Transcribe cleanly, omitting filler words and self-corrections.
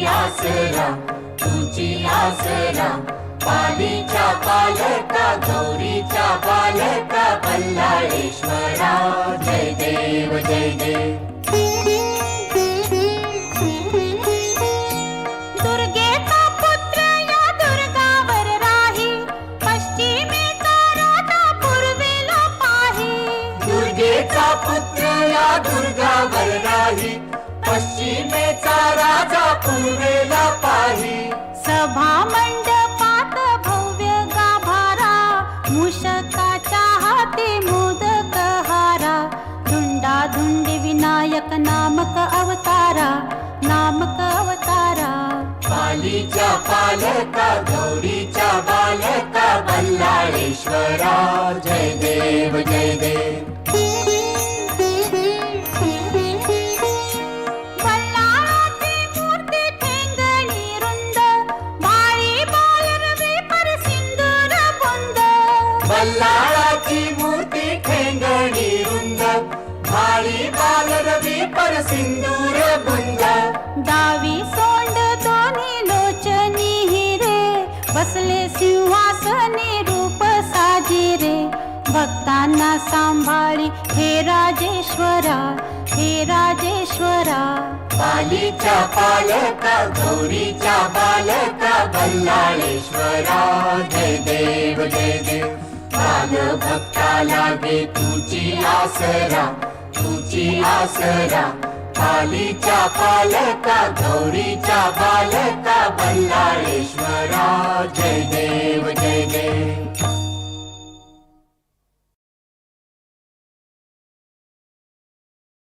आसरा तुझी आसरा पालीच्या पालका गौरीच्या बालका बल्लाळेश्वरा जय देव जय देव दुर्गेचा पुत्र या दुर्गावर राही पश्चिमेचा राजा पूर्वेला पाही दुर्गेचा पुत्र या दुर्गावर राही पश्चिमेचा राजा पूर्वेला पाही सभा मंडपात भव्य गाभारा मूषकाच्या हाती मोदक हारा धुंडाधुंडी विनायक नामक अवतारा पालीच्या पालका गौरीच्या बालका बल्लाळेश्वरा जय देव जय देव बल्लाळाची मूर्ती ठेंगणी रुंद भाळी बालरवी पर सिंदूर बुंद बल्लाळाची मूर्ती ठेंगणी रुंद भाळी बालरवी पर सिंदूर बुंद डावी सोंड दोन्ही लोचनी हिरे बसले सिंहासनी रूप साजिरे भक्तांना सांभाळी हे राजेश्वरा पालीच्या पालका गौरीच्या बालका बल्लाळेश्वरा जय देव जय देव बाल भक्ता लागे तुझी आसरा पालीच्या पालका गौरीच्या बालका बल्लाळेश्वरा जय देव जय देव